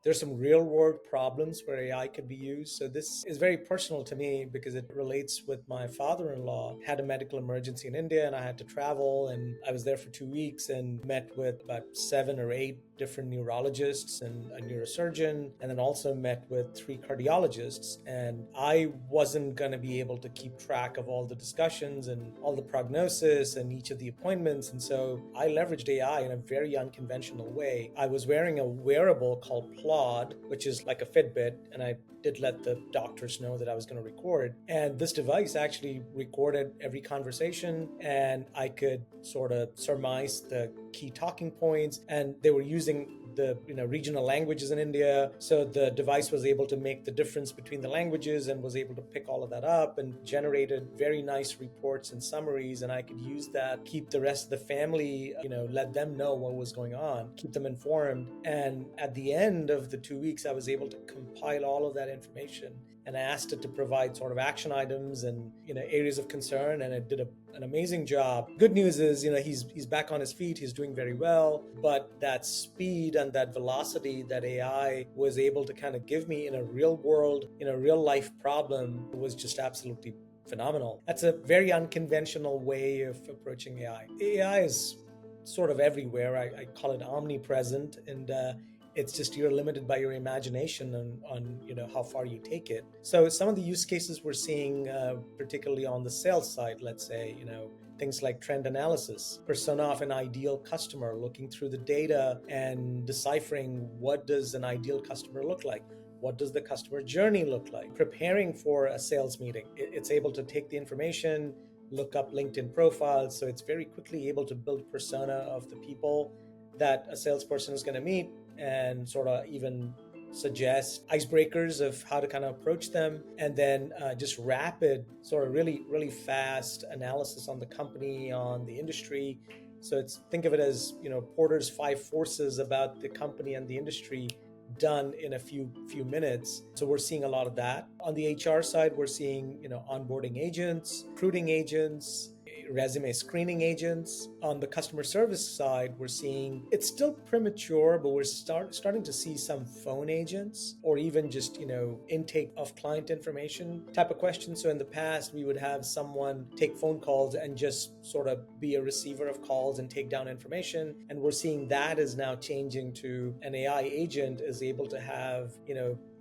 There's some real world problems where AI could be used. So this is very personal to me because it relates with my father-in-law had a medical emergency in India and I had to travel, and I was there for 2 weeks and met with about 7 or 8 different neurologists and a neurosurgeon, and then also met with 3 cardiologists. And I wasn't going to be able to keep track of all the discussions and all the prognosis and each of the appointments. And so I leveraged AI in a very unconventional way. I was wearing a wearable called Plod, which is like a Fitbit, and I did let the doctors know that I was going to record. And this device actually recorded every conversation, and I could sort of surmise the key talking points. And they were using the regional languages in India, so the device was able to make the difference between the languages and was able to pick all of that up and generated very nice reports and summaries. And I could use that, keep the rest of the family, let them know what was going on, keep them informed. And at the end of the 2 weeks, I was able to compile all of that information, and I asked it to provide sort of action items and areas of concern, and it did an amazing job. Good news is he's back on his feet, he's doing very well, but that speed and that velocity that AI was able to kind of give me in a real world, in a real life problem, was just absolutely phenomenal. That's a very unconventional way of approaching AI. AI is sort of everywhere. I call it omnipresent, and it's just you're limited by your imagination on how far you take it. So some of the use cases we're seeing, particularly on the sales side, let's say, things like trend analysis, persona of an ideal customer, looking through the data and deciphering what does an ideal customer look like. What does the customer journey look like? Preparing for a sales meeting, it's able to take the information, look up LinkedIn profiles, so it's very quickly able to build persona of the people that a salesperson is going to meet, and sort of even suggest icebreakers of how to kind of approach them, and then just rapid, sort of really, really fast analysis on the company, on the industry. So think of it as Porter's 5 forces about the company and the industry done in a few minutes. So we're seeing a lot of that. On the HR side, we're seeing onboarding agents, recruiting agents, resume screening agents. On the customer service side, we're seeing it's still premature, but we're starting to see some phone agents, or even just intake of client information type of questions. So in the past, we would have someone take phone calls and just sort of be a receiver of calls and take down information, and we're seeing that is now changing to an AI agent is able to have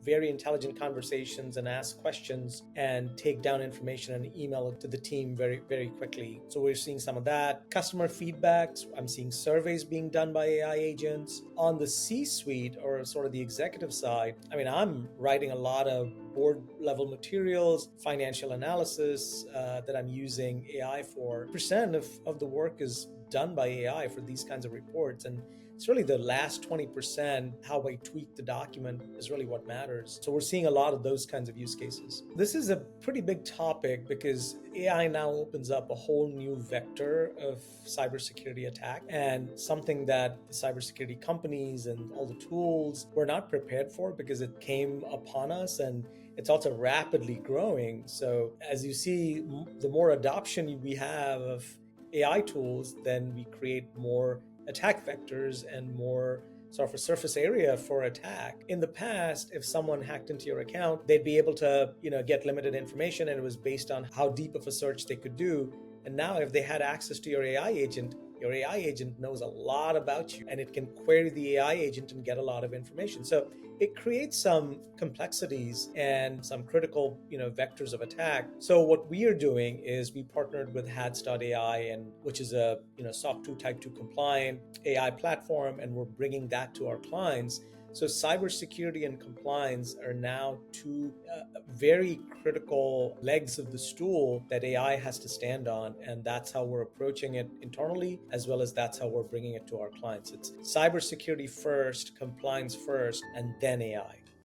very intelligent conversations and ask questions and take down information and email it to the team very, very quickly. So we're seeing some of that. Customer feedbacks, I'm seeing surveys being done by AI agents. On the C-suite, or sort of the executive side, I'm writing a lot of board level materials, financial analysis that I'm using AI for. Percent of the work is done by AI for these kinds of reports, and it's really the last 20%, how I tweak the document, is really what matters. So we're seeing a lot of those kinds of use cases. This is a pretty big topic because AI now opens up a whole new vector of cybersecurity attack, and something that the cybersecurity companies and all the tools were not prepared for because it came upon us, and it's also rapidly growing. So as you see, the more adoption we have of AI tools, then we create more attack vectors and more sort of a surface area for attack. In the past, if someone hacked into your account, they'd be able to, get limited information, and it was based on how deep of a search they could do. And now if they had access to your AI agent knows a lot about you, and it can query the AI agent and get a lot of information. So it creates some complexities and some critical, vectors of attack. So what we are doing is we partnered with Hats.ai, and which is a, SOC 2 Type 2 compliant AI platform, and we're bringing that to our clients. So cybersecurity and compliance are now two very critical legs of the stool that AI has to stand on, and that's how we're approaching it internally, as well as that's how we're bringing it to our clients. It's cybersecurity first, compliance first, and then AI.